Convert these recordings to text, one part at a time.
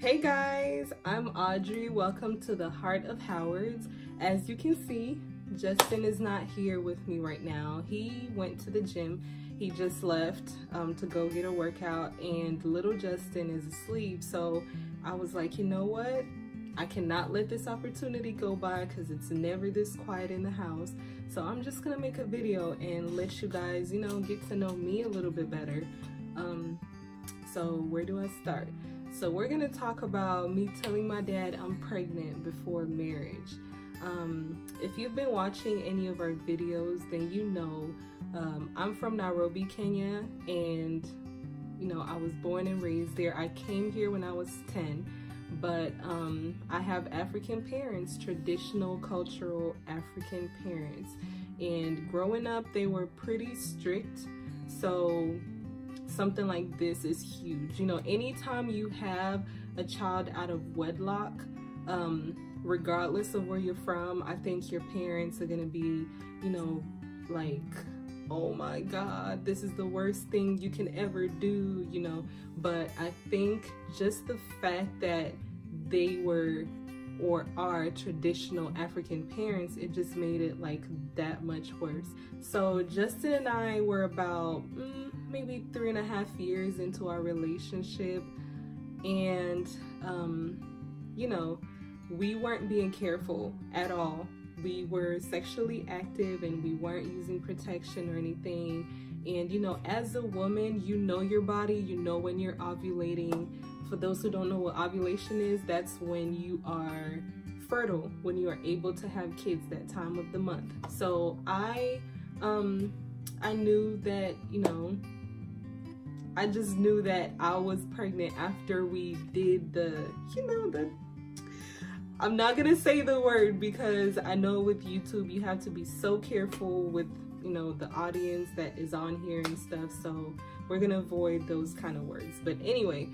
Hey guys, I'm Audrey. Welcome to the Heart of Howards. As you can see, Justin is not here with me right now. He went to the gym. He just left to go get a workout, and little Justin is asleep. So I was like, you know what? I cannot let this opportunity go by because it's never this quiet in the house. So I'm just gonna make a video and let you guys, get to know me a little bit better. So where do I start? So we're gonna talk about me telling my dad I'm pregnant before marriage. If you've been watching any of our videos, then you know I'm from Nairobi, Kenya, and I was born and raised there. I came here when I was 10, but I have African parents, traditional, cultural African parents, and growing up they were pretty strict. So something like this is huge. Anytime you have a child out of wedlock, regardless of where you're from, I think your parents are gonna be, like, oh my God, this is the worst thing you can ever do, But I think just the fact that they were or are traditional African parents, it just made it like that much worse. So Justin and I were about maybe 3.5 years into our relationship, and we weren't being careful at all. We were sexually active and we weren't using protection or anything. And as a woman, you know your body, you know when you're ovulating. For those who don't know what ovulation is, that's when you are fertile, when you are able to have kids that time of the month. So I knew that, I just knew that I was pregnant after we did I'm not gonna say the word because I know with YouTube you have to be so careful with the audience that is on here and stuff, so we're gonna avoid those kind of words. But anyway,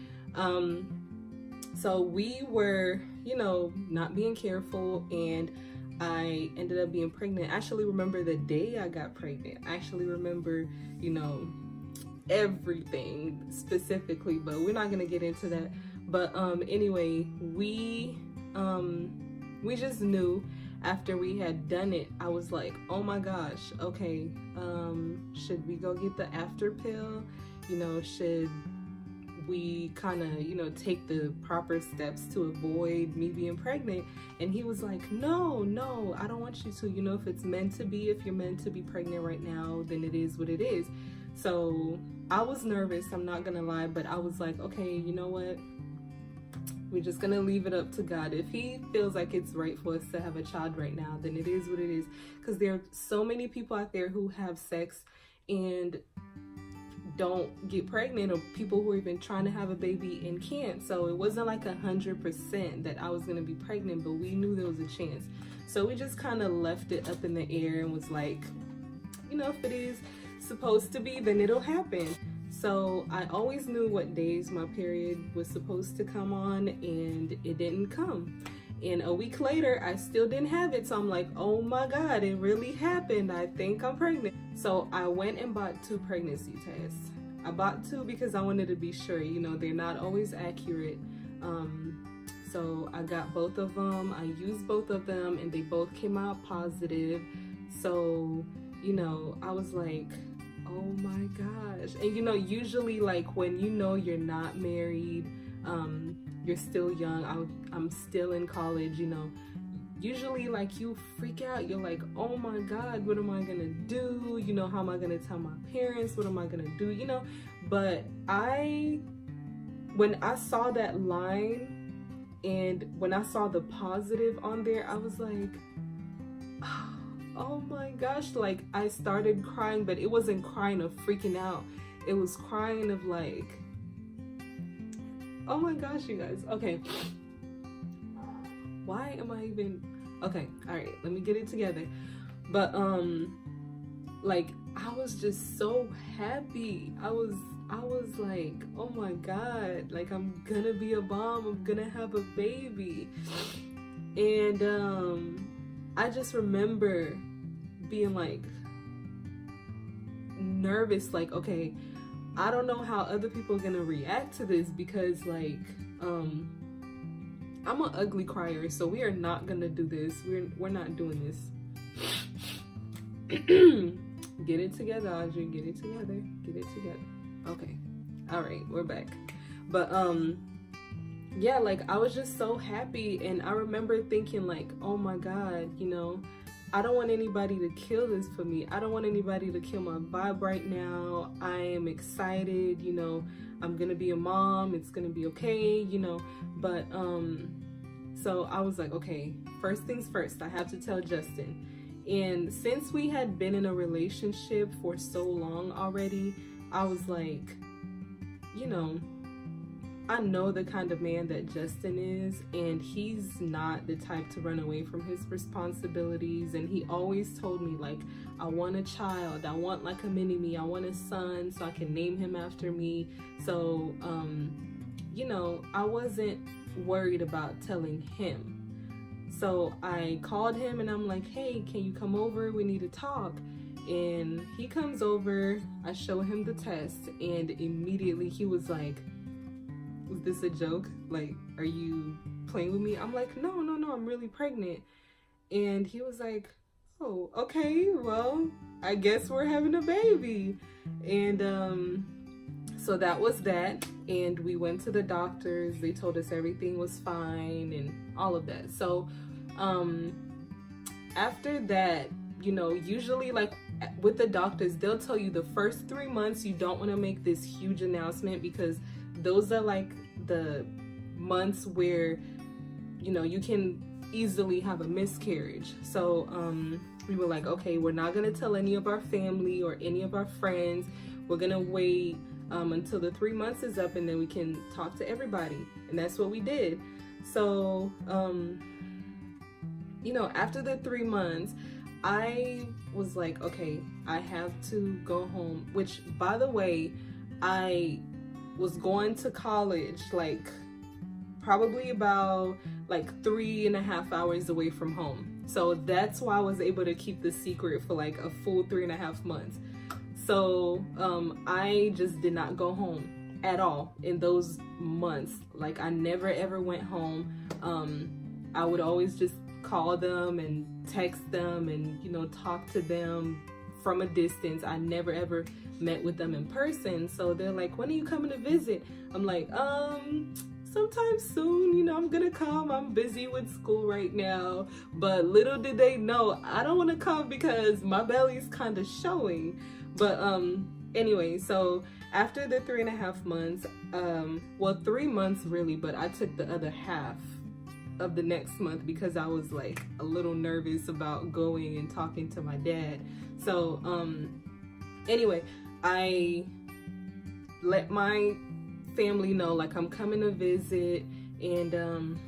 so we were not being careful, and I ended up being pregnant. I actually remember the day I got pregnant. I actually remember everything specifically, but we're not gonna get into that. But anyway, we just knew after we had done it. I was like, oh my gosh, okay, should we go get the after pill? Should we kind of take the proper steps to avoid me being pregnant? And he was like, no, I don't want you to. If it's meant to be, if you're meant to be pregnant right now, then it is what it is. So I was nervous, I'm not gonna lie, but I was like, okay, you know what, we're just gonna leave it up to God. If he feels like it's right for us to have a child right now, then it is what it is. Because there are so many people out there who have sex and don't get pregnant, or people who are even trying to have a baby and can't. So it wasn't like 100% that I was gonna be pregnant, but we knew there was a chance. So we just kind of left it up in the air and was like, if it is supposed to be, then it'll happen. So I always knew what days my period was supposed to come on, and it didn't come. And a week later, I still didn't have it. So I'm like, oh my God, it really happened. I think I'm pregnant. So I went and bought 2 pregnancy tests. I bought 2 because I wanted to be sure, they're not always accurate. So I got both of them. I used both of them and they both came out positive. So, I was like, oh my gosh. And usually like when you're not married, you're still young, I'm still in college, usually like you freak out. You're like, oh my God, what am I gonna do? How am I gonna tell my parents? What am I gonna do? But when I saw that line and when I saw the positive on there, I was like, oh my gosh, like I started crying, but it wasn't crying of freaking out. It was crying of like, oh my gosh, you guys. Okay. Why am I even, okay, all right, let me get it together. But like I was just so happy. I was like, oh my God, like I'm gonna be a mom, I'm gonna have a baby. And I just remember being like nervous, like, okay, I don't know how other people are gonna react to this, because like I'm an ugly crier, so we are not gonna do this. We're not doing this. Get it together, Audrey. Get it together. Get it together. Okay. All right, we're back. But yeah, like I was just so happy, and I remember thinking like, oh my God, you know, I don't want anybody to kill this for me. I don't want anybody to kill my vibe right now. I am excited, you know, I'm gonna be a mom, it's gonna be okay, you know. But so I was like, okay, first things first, I have to tell Justin. And since we had been in a relationship for so long already, I was like, you know, I know the kind of man that Justin is, and he's not the type to run away from his responsibilities. And he always told me, like, I want a child, I want like a mini-me, I want a son so I can name him after me. So you know, I wasn't worried about telling him. So I called him and I'm like, hey, can you come over? We need to talk. And he comes over, I show him the test, and immediately he was like, was this a joke? Like, are you playing with me? I'm like, no, I'm really pregnant. And he was like, oh, okay, well, I guess we're having a baby. And so that was that. And we went to the doctors. They told us everything was fine and all of that. So after that, you know, usually like with the doctors, they'll tell you the first 3 months you don't want to make this huge announcement, because those are like the months where, you know, you can easily have a miscarriage. So we were like, okay, we're not gonna tell any of our family or any of our friends. We're gonna wait until the 3 months is up, and then we can talk to everybody. And that's what we did. So you know, after the 3 months, I was like, okay, I have to go home, which, by the way, I was going to college like probably about like 3.5 hours away from home. So that's why I was able to keep the secret for like a full 3.5 months. So I just did not go home at all in those months. Like, I never ever went home. I would always just call them and text them and, you know, talk to them from a distance. I never ever met with them in person. So they're like, when are you coming to visit? I'm like, sometime soon, you know, I'm gonna come. I'm busy with school right now. But little did they know, I don't want to come because my belly's kind of showing. But anyway, so after the 3.5 months, well, 3 months really, but I took the other half of the next month because I was like a little nervous about going and talking to my dad. So anyway, I let my family know, like, I'm coming to visit, and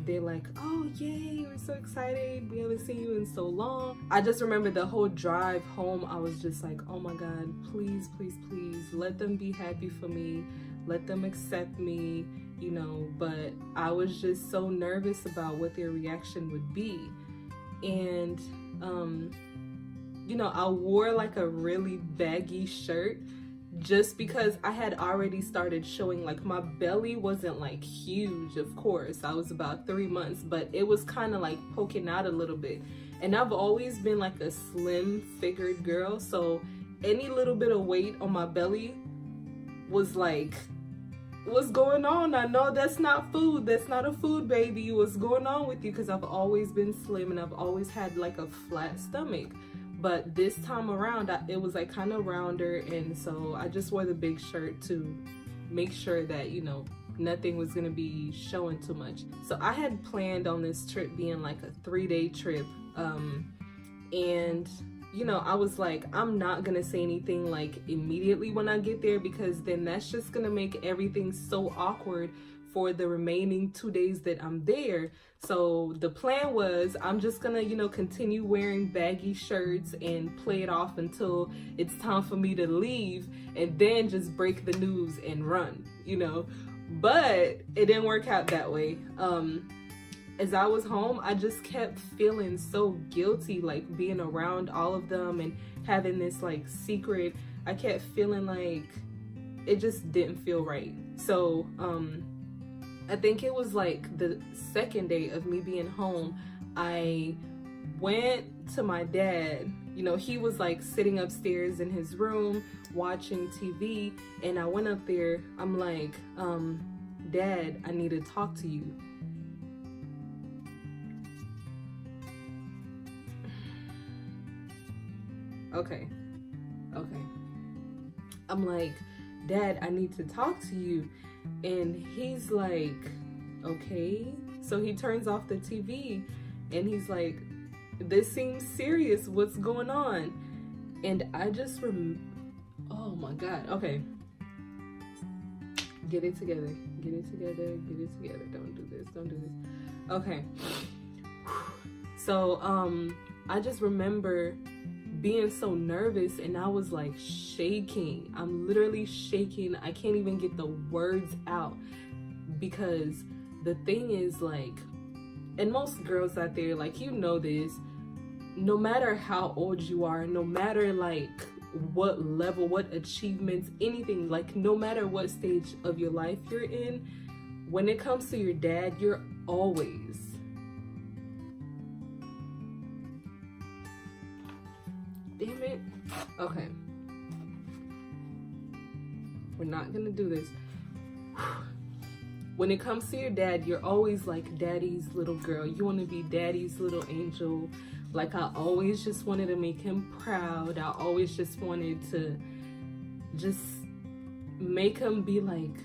they're like, oh yay, we're so excited, we haven't seen you in so long. I just remember the whole drive home, I was just like, oh my God, please, please, please let them be happy for me, let them accept me, you know. But I was just so nervous about what their reaction would be. And you know, I wore like a really baggy shirt just because I had already started showing, like, my belly wasn't like huge, of course. I was about 3 months, but it was kind of like poking out a little bit. And I've always been like a slim figured girl, so any little bit of weight on my belly was like, what's going on? I know that's not food. That's not a food, baby. What's going on with you? Because I've always been slim and I've always had like a flat stomach. But this time around, it was like kind of rounder, and so I just wore the big shirt to make sure that, you know, nothing was gonna be showing too much. So I had planned on this trip being like a 3-day trip, and you know, I was like, I'm not gonna say anything like immediately when I get there, because then that's just gonna make everything so awkward for the remaining 2 days that I'm there. So the plan was, I'm just gonna, you know, continue wearing baggy shirts and play it off until it's time for me to leave, and then just break the news and run, you know. But it didn't work out that way. As I was home, I just kept feeling so guilty, like being around all of them and having this like secret. I kept feeling like it just didn't feel right. So I think it was like the second day of me being home, I went to my dad. You know, he was like sitting upstairs in his room watching TV, and I went up there. I'm like, Dad, I need to talk to you. Okay. I'm like, Dad, I need to talk to you. And he's like, okay. So he turns off the TV and he's like, this seems serious. What's going on? And I just oh my God. Okay. Get it together. Don't do this. Okay. So, I just remember being so nervous, and I was like shaking. I'm literally shaking. I can't even get the words out, because the thing is, like, and most girls out there, like, you know this, no matter how old you are, no matter like what level, what achievements, anything, like no matter what stage of your life you're in, when it comes to your dad, you're always damn it. Okay. We're not gonna do this. When it comes to your dad, you're always like daddy's little girl. You want to be daddy's little angel. Like, I always just wanted to make him proud. I always just wanted to just make him be like,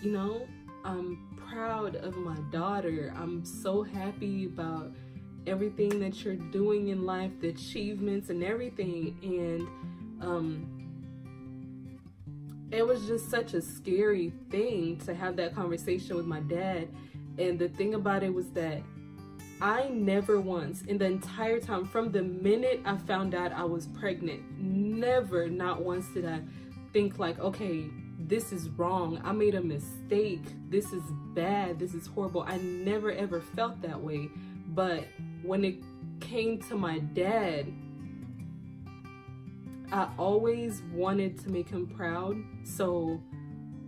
you know, I'm proud of my daughter. I'm so happy about everything that you're doing in life, the achievements and everything. And it was just such a scary thing to have that conversation with my dad. And the thing about it was that I never once, in the entire time, from the minute I found out I was pregnant, never, not once did I think like, okay, this is wrong. I made a mistake. This is bad. This is horrible. I never ever felt that way. But when it came to my dad, I always wanted to make him proud. So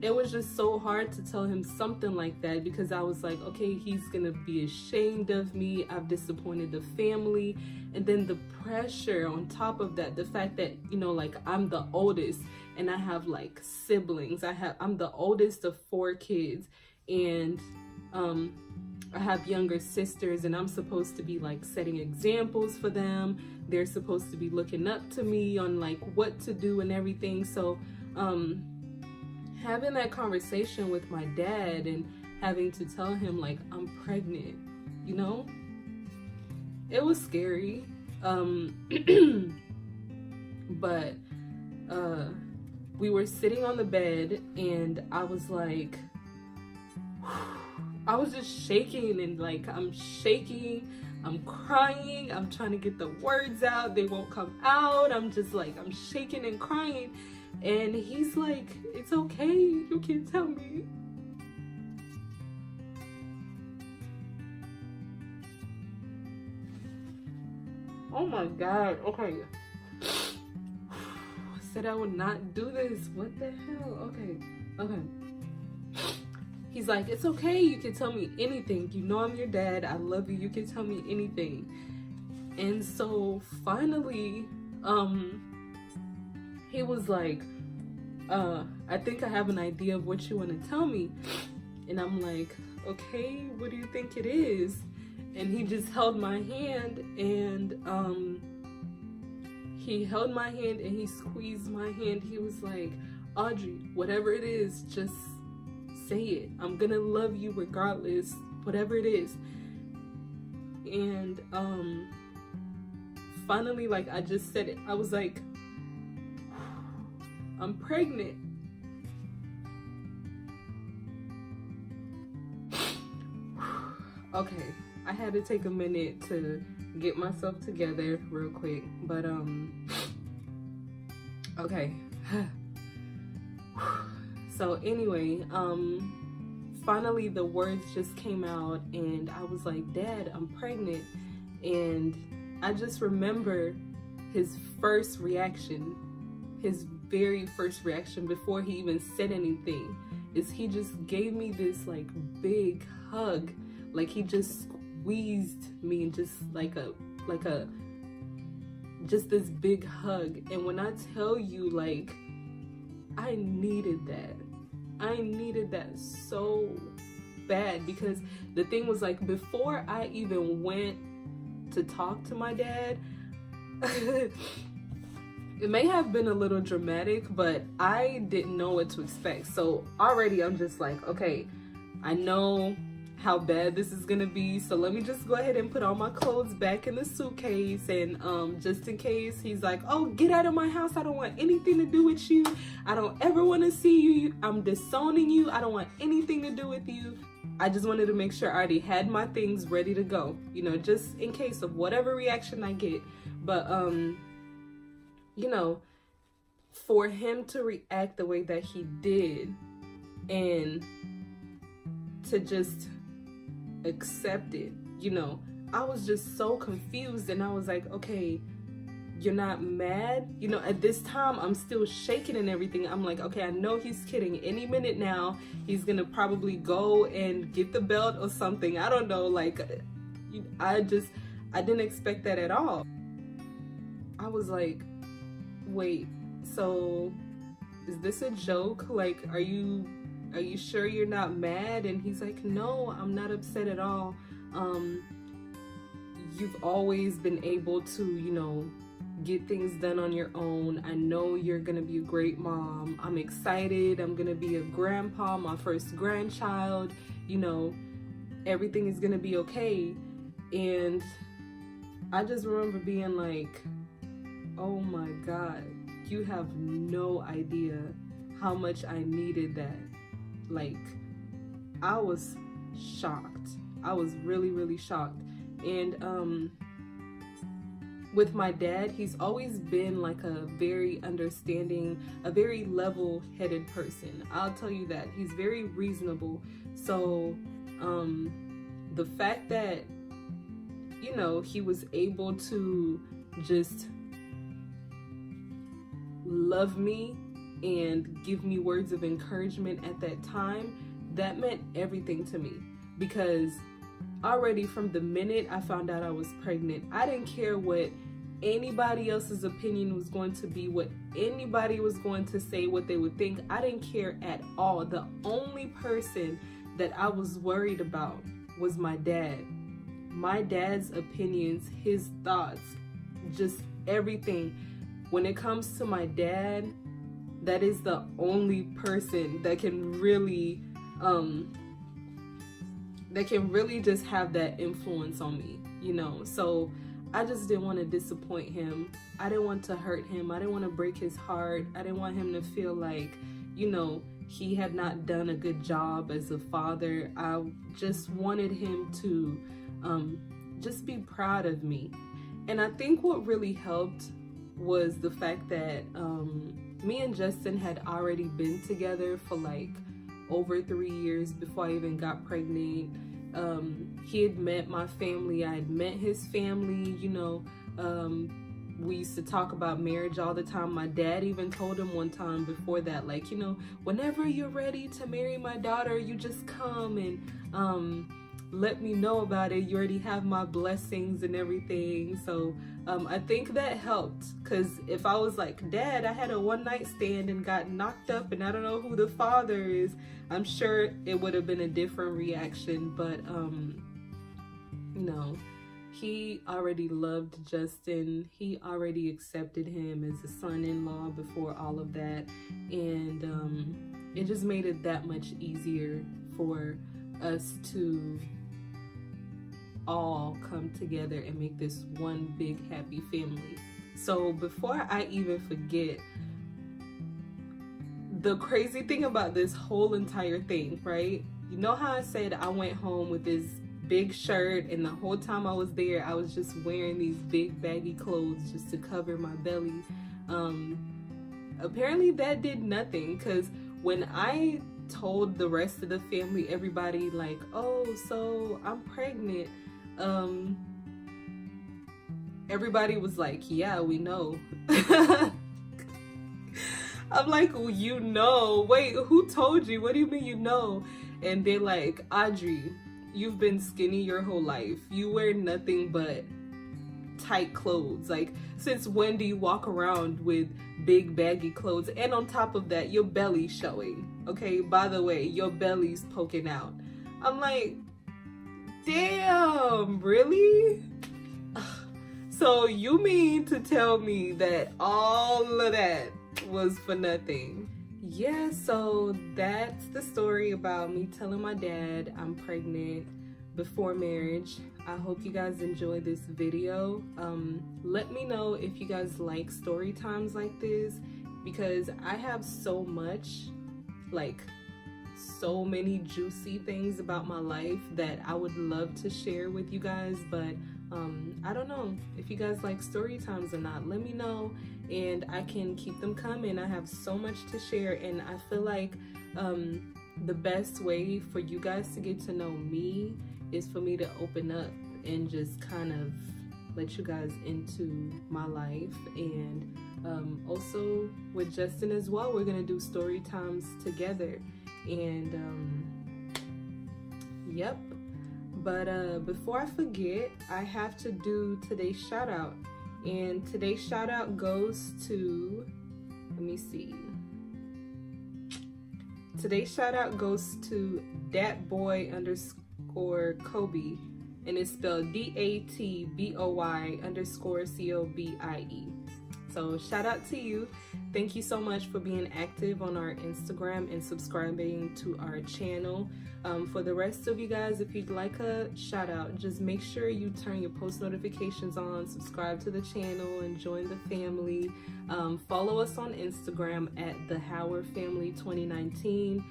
it was just so hard to tell him something like that, because I was like, okay, he's gonna be ashamed of me. I've disappointed the family. And then the pressure on top of that, the fact that, you know, like, I'm the oldest and I have like siblings. I'm the oldest of 4 kids, and I have younger sisters, and I'm supposed to be like setting examples for them. They're supposed to be looking up to me on like what to do and everything. So having that conversation with my dad and having to tell him like I'm pregnant, you know, it was scary. But we were sitting on the bed, and I was like, I was just shaking, and like, I'm shaking, I'm crying, I'm trying to get the words out, they won't come out. I'm just like, I'm shaking and crying. And he's like, it's okay, you can tell me. Oh my God, okay. I said I would not do this. What the hell? Okay. He's like, it's okay, you can tell me anything. You know I'm your dad, I love you, you can tell me anything. And so finally, he was like, I think I have an idea of what you want to tell me. And I'm like, okay, what do you think it is? And he just held my hand, and he held my hand and he squeezed my hand. He was like, Audrey, whatever it is, just say it. I'm gonna love you regardless, whatever it is. And finally, like, I just said it. I was like, I'm pregnant. Okay, I had to take a minute to get myself together real quick, but okay. So anyway, finally the words just came out, and I was like, Dad, I'm pregnant. And I just remember his first reaction, his very first reaction before he even said anything. is he just gave me this like big hug. Like he just squeezed me and just just this big hug. And when I tell you, like, I needed that so bad, because the thing was, like, before I even went to talk to my dad, it may have been a little dramatic, but I didn't know what to expect. So already I'm just like, okay, I know how bad this is gonna be, so let me just go ahead and put all my clothes back in the suitcase, and just in case he's like, oh, get out of my house, I don't want anything to do with you, I don't ever want to see you, I'm disowning you, I don't want anything to do with you. I just wanted to make sure I already had my things ready to go, you know, just in case of whatever reaction I get. But you know, for him to react the way that he did, and to just accept it, you know, I was just so confused. And I was like, okay, you're not mad? You know, at this time I'm still shaking and everything. I'm like, okay, I know he's kidding. Any minute now he's gonna probably go and get the belt or something, I don't know. Like, I didn't expect that at all. I was like, wait, so is this a joke? Like, are you sure you're not mad? And he's like, no, I'm not upset at all. You've always been able to, you know, get things done on your own. I know you're gonna be a great mom. I'm excited. I'm gonna be a grandpa, my first grandchild. You know, everything is gonna be okay. And I just remember being like, oh my God, you have no idea how much I needed that. Like, I was shocked. I was really, really shocked. And with my dad, he's always been like a very understanding, a very level-headed person. I'll tell you that. He's very reasonable. So the fact that, you know, he was able to just love me and give me words of encouragement at that time, that meant everything to me. Because already from the minute I found out I was pregnant, I didn't care what anybody else's opinion was going to be, what anybody was going to say, what they would think. I didn't care at all. The only person that I was worried about was my dad. My dad's opinions, his thoughts, just everything. When it comes to my dad, that is the only person that can really just have that influence on me, you know. So I just didn't want to disappoint him. I didn't want to hurt him. I didn't want to break his heart. I didn't want him to feel like, you know, he had not done a good job as a father. I just wanted him to just be proud of me. And I think what really helped was the fact that me and Justin had already been together for like over 3 years before I even got pregnant. He had met my family, I had met his family, you know. We used to talk about marriage all the time. My dad even told him one time before that, like, you know, whenever you're ready to marry my daughter, you just come and let me know about it. You already have my blessings and everything. So I think that helped, because if I was like, Dad, I had a one-night stand and got knocked up and I don't know who the father is, I'm sure it would have been a different reaction. But no, he already loved Justin. He already accepted him as a son-in-law before all of that. And it just made it that much easier for us to all come together and make this one big happy family. So before I even forget, the crazy thing about this whole entire thing, right? You know how I said I went home with this big shirt, and the whole time I was there, I was just wearing these big baggy clothes just to cover my belly. Apparently that did nothing, because when I told the rest of the family, everybody like, oh, so I'm pregnant, everybody was like, yeah, we know. I'm like, well, you know, wait, who told you? What do you mean you know? And they're like, Audrey, you've been skinny your whole life. You wear nothing but tight clothes. Like, since when do you walk around with big baggy clothes? And on top of that, your belly's showing. Okay, by the way, your belly's poking out. I'm like, damn, really? So you mean to tell me that all of that was for nothing? Yeah, so that's the story about me telling my dad I'm pregnant before marriage. I hope you guys enjoy this video. Let me know if you guys like story times like this, because I have so much, like so many juicy things about my life that I would love to share with you guys, but I don't know if you guys like story times or not. Let me know and I can keep them coming. I have so much to share, and I feel like the best way for you guys to get to know me is for me to open up and just kind of let you guys into my life. And also with Justin as well, we're gonna do story times together. And yep, but before I forget, I have to do today's shout out, and today's shout out goes to, let me see, today's shout out goes to datboy_Kobe, and it's spelled DATBOY_COBIE. So shout out to you. Thank you so much for being active on our Instagram and subscribing to our channel. For the rest of you guys, if you'd like a shout out, just make sure you turn your post notifications on, subscribe to the channel, and join the family. Follow us on Instagram at the Howard Family 2019.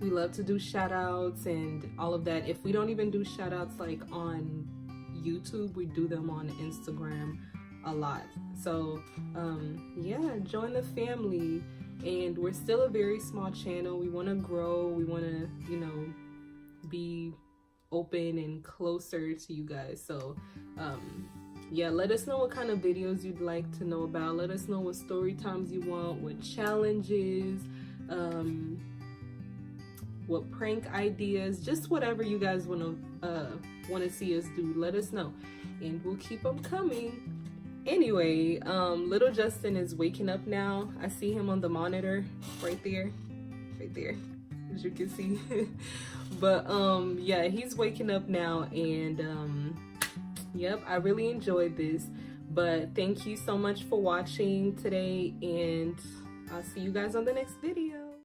We love to do shout outs and all of that. If we don't even do shout outs like on YouTube, we do them on Instagram a lot. So yeah, join the family. And we're still a very small channel. We want to grow. We want to, you know, be open and closer to you guys. So yeah, let us know what kind of videos you'd like to know about. Let us know what story times you want, what challenges, what prank ideas, just whatever you guys want to see us do. Let us know, and we'll keep them coming. Anyway, little Justin is waking up now. I see him on the monitor right there, as you can see. But yeah, he's waking up now, and yep, I really enjoyed this. But thank you so much for watching today, and I'll see you guys on the next video.